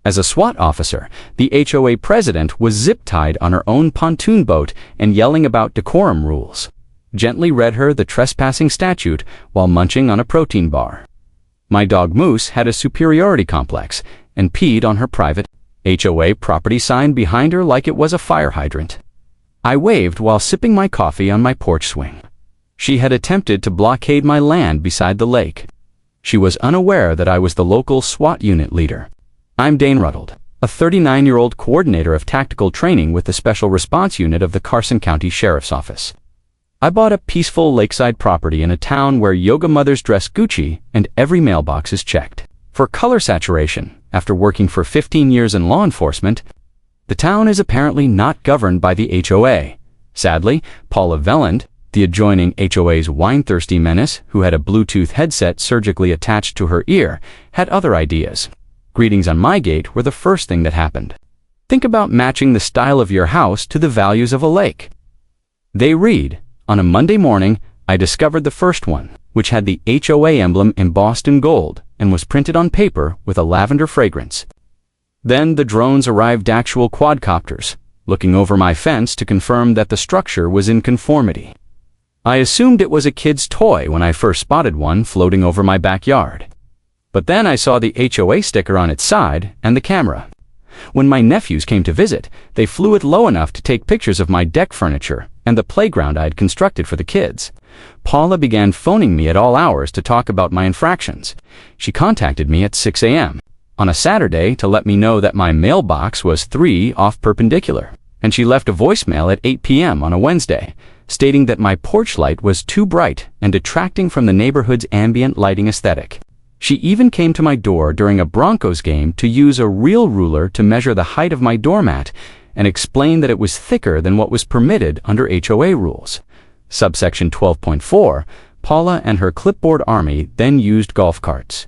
As a SWAT officer, the HOA president was zip-tied on her own pontoon boat and yelling about decorum rules. Gently read her the trespassing statute while munching on a protein bar. My dog Moose had a superiority complex and peed on her private HOA property sign behind her like it was a fire hydrant. I waved while sipping my coffee on my porch swing. She had attempted to blockade my land beside the lake. She was unaware that I was the local SWAT unit leader. I'm Dane Rutled, a 39-year-old coordinator of tactical training with the Special Response Unit of the Carson County Sheriff's Office. I bought a peaceful lakeside property in a town where yoga mothers dress Gucci and every mailbox is checked. For color saturation, after working for 15 years in law enforcement, the town is apparently not governed by the HOA. Sadly, Paula, the adjoining HOA's wine-thirsty menace, who had a Bluetooth headset surgically attached to her ear, had other ideas. Greetings on my gate were the first thing that happened. Think about matching the style of your house to the values of a lake. They read, on a Monday morning, I discovered the first one, which had the HOA emblem embossed in gold and was printed on paper with a lavender fragrance. Then the drones arrived, actual quadcopters, looking over my fence to confirm that the structure was in conformity. I assumed it was a kid's toy when I first spotted one floating over my backyard. But then I saw the HOA sticker on its side and the camera. When my nephews came to visit, they flew it low enough to take pictures of my deck furniture and the playground I had constructed for the kids. Paula began phoning me at all hours to talk about my infractions. She contacted me at 6 a.m. on a Saturday to let me know that my mailbox was 3 off perpendicular, and she left a voicemail at 8 p.m. on a Wednesday, stating that my porch light was too bright and detracting from the neighborhood's ambient lighting aesthetic. She even came to my door during a Broncos game to use a real ruler to measure the height of my doormat and explain that it was thicker than what was permitted under HOA rules. Subsection 12.4, Paula and her clipboard army then used golf carts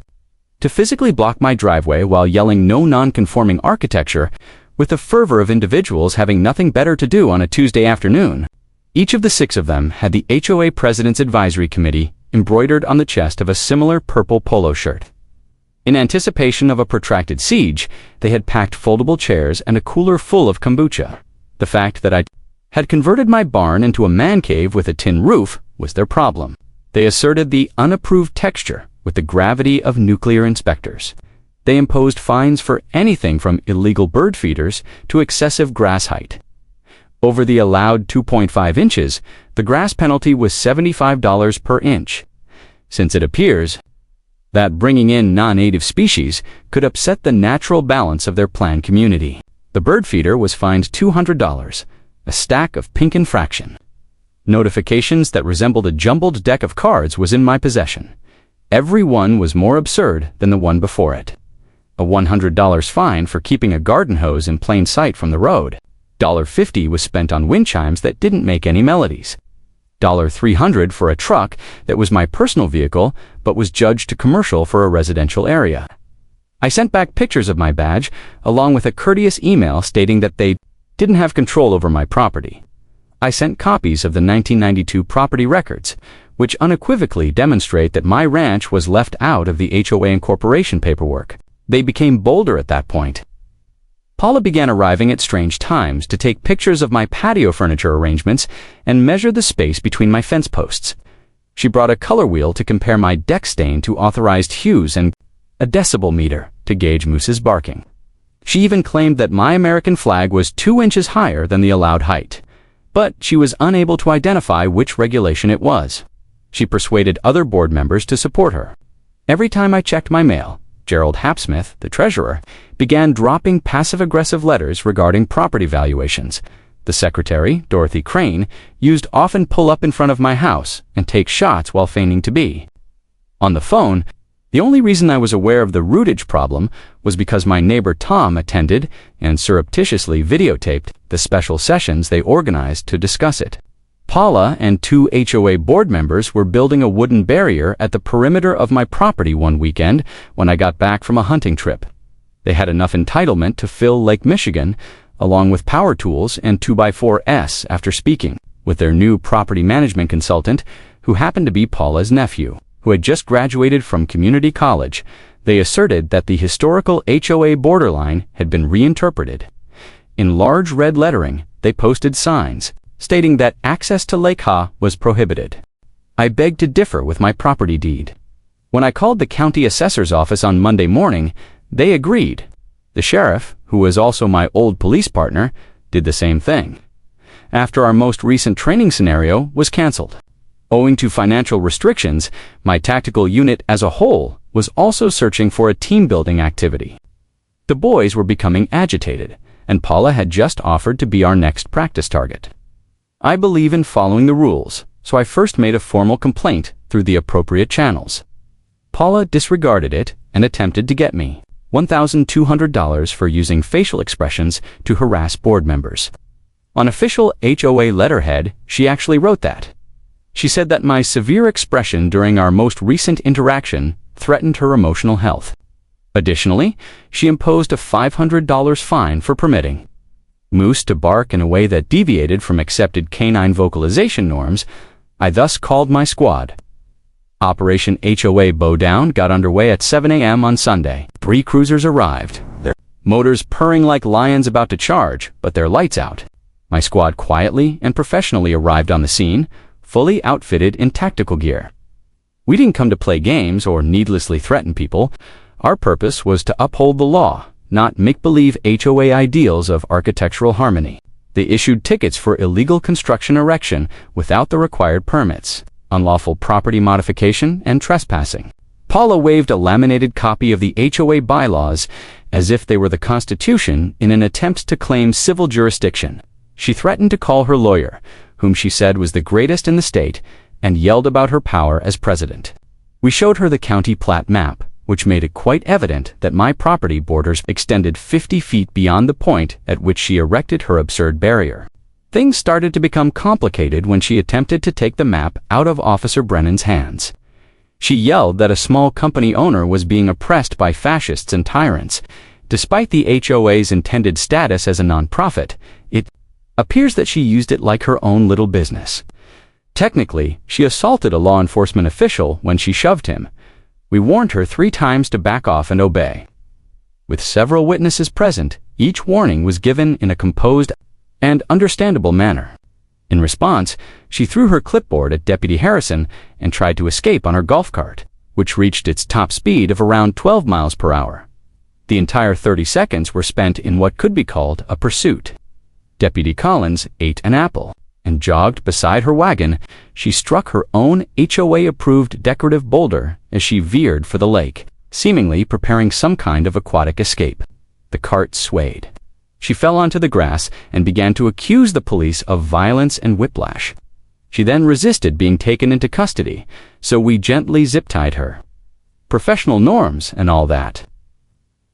to physically block my driveway while yelling no non-conforming architecture with the fervor of individuals having nothing better to do on a Tuesday afternoon. Each of the 6 of them had the HOA President's Advisory Committee embroidered on the chest of a similar purple polo shirt. In anticipation of a protracted siege, they had packed foldable chairs and a cooler full of kombucha. The fact that I had converted my barn into a man cave with a tin roof was their problem. They asserted the unapproved texture with the gravity of nuclear inspectors. They imposed fines for anything from illegal bird feeders to excessive grass height. Over the allowed 2.5 inches, the grass penalty was $75 per inch, since it appears that bringing in non-native species could upset the natural balance of their planned community. The bird feeder was fined $200, a stack of pink infraction. Notifications that resembled a jumbled deck of cards was in my possession. Every one was more absurd than the one before it. A $100 fine for keeping a garden hose in plain sight from the road. $50 was spent on wind chimes that didn't make any melodies. $300 for a truck that was my personal vehicle but was judged to commercial for a residential area. I sent back pictures of my badge along with a courteous email stating that they didn't have control over my property. I sent copies of the 1992 property records, which unequivocally demonstrate that my ranch was left out of the HOA incorporation paperwork. They became bolder at that point. Paula began arriving at strange times to take pictures of my patio furniture arrangements and measure the space between my fence posts. She brought a color wheel to compare my deck stain to authorized hues and a decibel meter to gauge Moose's barking. She even claimed that my American flag was 2 inches higher than the allowed height, but she was unable to identify which regulation it was. She persuaded other board members to support her. Every time I checked my mail, Gerald Hapsmith, the treasurer, began dropping passive-aggressive letters regarding property valuations. The secretary, Dorothy Crane, used often pull up in front of my house and take shots while feigning to be. On the phone, the only reason I was aware of the rootage problem was because my neighbor Tom attended and surreptitiously videotaped the special sessions they organized to discuss it. Paula and 2 HOA board members were building a wooden barrier at the perimeter of my property one weekend when I got back from a hunting trip. They had enough entitlement to fill Lake Michigan, along with power tools and 2x4s after speaking with their new property management consultant, who happened to be Paula's nephew, who had just graduated from community college. They asserted that the historical HOA borderline had been reinterpreted. In large red lettering, they posted signs stating that access to Lake Ha was prohibited. I begged to differ with my property deed. When I called the county assessor's office on Monday morning, they agreed. The sheriff, who was also my old police partner, did the same thing. After our most recent training scenario was canceled. Owing to financial restrictions, my tactical unit as a whole was also searching for a team-building activity. The boys were becoming agitated, and Paula had just offered to be our next practice target. I believe in following the rules, so I first made a formal complaint through the appropriate channels. Paula disregarded it and attempted to get me $1,200 for using facial expressions to harass board members. On official HOA letterhead, she actually wrote that. She said that my severe expression during our most recent interaction threatened her emotional health. Additionally, she imposed a $500 fine for permitting Moose to bark in a way that deviated from accepted canine vocalization norms. I thus called my squad. Operation HOA Bowdown got underway at 7 a.m. on Sunday. 3 cruisers arrived, their motors purring like lions about to charge, but their lights out. My squad quietly and professionally arrived on the scene, fully outfitted in tactical gear. We didn't come to play games or needlessly threaten people. Our purpose was to uphold the law, not make-believe HOA ideals of architectural harmony. They issued tickets for illegal construction erection without the required permits, unlawful property modification, and trespassing. Paula waved a laminated copy of the HOA bylaws as if they were the Constitution in an attempt to claim civil jurisdiction. She threatened to call her lawyer, whom she said was the greatest in the state, and yelled about her power as president. We showed her the county plat map, which made it quite evident that my property borders extended 50 feet beyond the point at which she erected her absurd barrier. Things started to become complicated when she attempted to take the map out of Officer Brennan's hands. She yelled that a small company owner was being oppressed by fascists and tyrants. Despite the HOA's intended status as a nonprofit, it appears that she used it like her own little business. Technically, she assaulted a law enforcement official when she shoved him. We warned her 3 times to back off and obey. With several witnesses present, each warning was given in a composed and understandable manner. In response, she threw her clipboard at Deputy Harrison and tried to escape on her golf cart, which reached its top speed of around 12 miles per hour. The entire 30 seconds were spent in what could be called a pursuit. Deputy Collins ate an apple and jogged beside her wagon. She struck her own HOA-approved decorative boulder as she veered for the lake, seemingly preparing some kind of aquatic escape. The cart swayed. She fell onto the grass and began to accuse the police of violence and whiplash. She then resisted being taken into custody, so we gently zip-tied her. Professional norms and all that.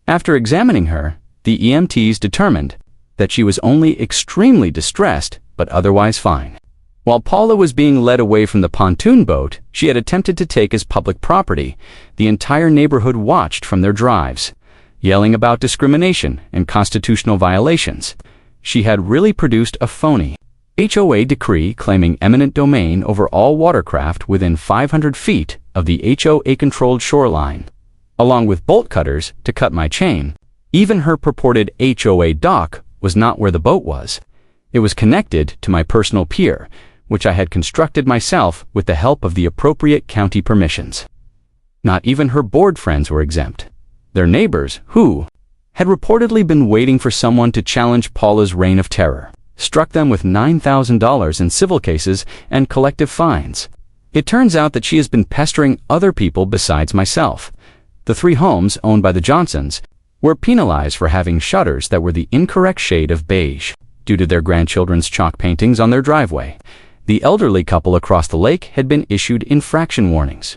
After examining her, the EMTs determined that she was only extremely distressed but otherwise fine. While Paula was being led away from the pontoon boat she had attempted to take as public property, the entire neighborhood watched from their drives, yelling about discrimination and constitutional violations. She had really produced a phony HOA decree claiming eminent domain over all watercraft within 500 feet of the HOA-controlled shoreline, along with bolt cutters to cut my chain. Even her purported HOA dock was not where the boat was. It was connected to my personal pier, which I had constructed myself with the help of the appropriate county permissions. Not even her board friends were exempt. Their neighbors, who had reportedly been waiting for someone to challenge Paula's reign of terror, struck them with $9,000 in civil cases and collective fines. It turns out that she has been pestering other people besides myself. The 3 homes owned by the Johnsons were penalized for having shutters that were the incorrect shade of beige due to their grandchildren's chalk paintings on their driveway. The elderly couple across the lake had been issued infraction warnings.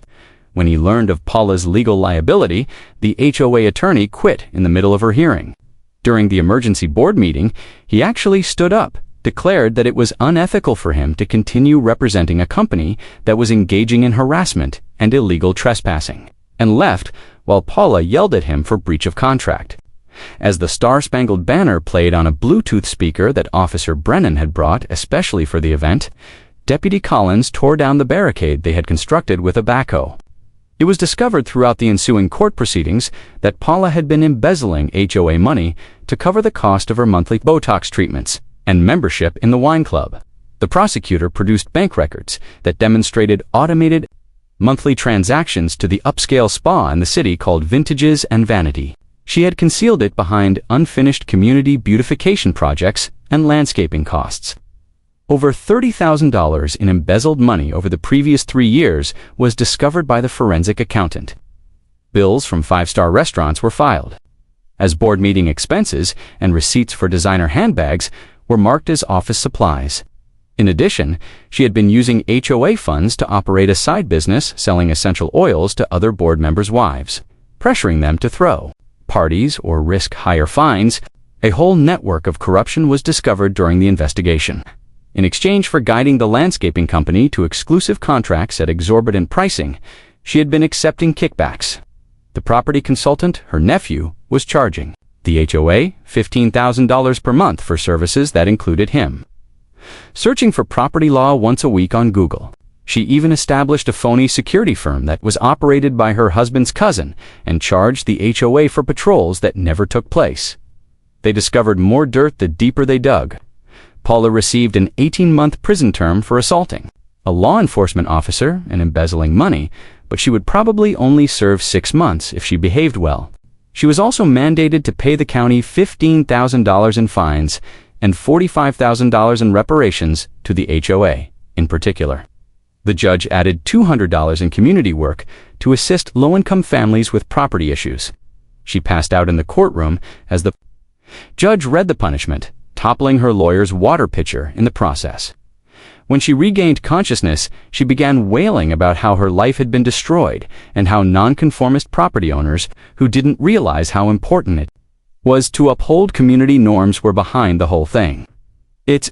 When he learned of Paula's legal liability, the HOA attorney quit in the middle of her hearing. During the emergency board meeting, he actually stood up, declared that it was unethical for him to continue representing a company that was engaging in harassment and illegal trespassing, and left while Paula yelled at him for breach of contract. As the Star-Spangled Banner played on a Bluetooth speaker that Officer Brennan had brought especially for the event, Deputy Collins tore down the barricade they had constructed with a backhoe. It was discovered throughout the ensuing court proceedings that Paula had been embezzling HOA money to cover the cost of her monthly Botox treatments and membership in the wine club. The prosecutor produced bank records that demonstrated automated monthly transactions to the upscale spa in the city called Vintages and Vanity. She had concealed it behind unfinished community beautification projects and landscaping costs. Over $30,000 in embezzled money over the previous 3 years was discovered by the forensic accountant. Bills from five-star restaurants were filed, as board meeting expenses and receipts for designer handbags were marked as office supplies. In addition, she had been using HOA funds to operate a side business selling essential oils to other board members' wives, pressuring them to throw parties or risk higher fines. A whole network of corruption was discovered during the investigation. In exchange for guiding the landscaping company to exclusive contracts at exorbitant pricing, she had been accepting kickbacks. The property consultant, her nephew, was charging the HOA $15,000 per month for services that included him. Searching for property law once a week on Google, she even established a phony security firm that was operated by her husband's cousin and charged the HOA for patrols that never took place. They discovered more dirt the deeper they dug. Paula received an 18-month prison term for assaulting a law enforcement officer and embezzling money, but she would probably only serve 6 months if she behaved well. She was also mandated to pay the county $15,000 in fines and $45,000 in reparations to the HOA in particular. The judge added $200 in community work to assist low-income families with property issues. She passed out in the courtroom as the judge read the punishment, toppling her lawyer's water pitcher in the process. When she regained consciousness, she began wailing about how her life had been destroyed and how nonconformist property owners who didn't realize how important it was to uphold community norms were behind the whole thing. It's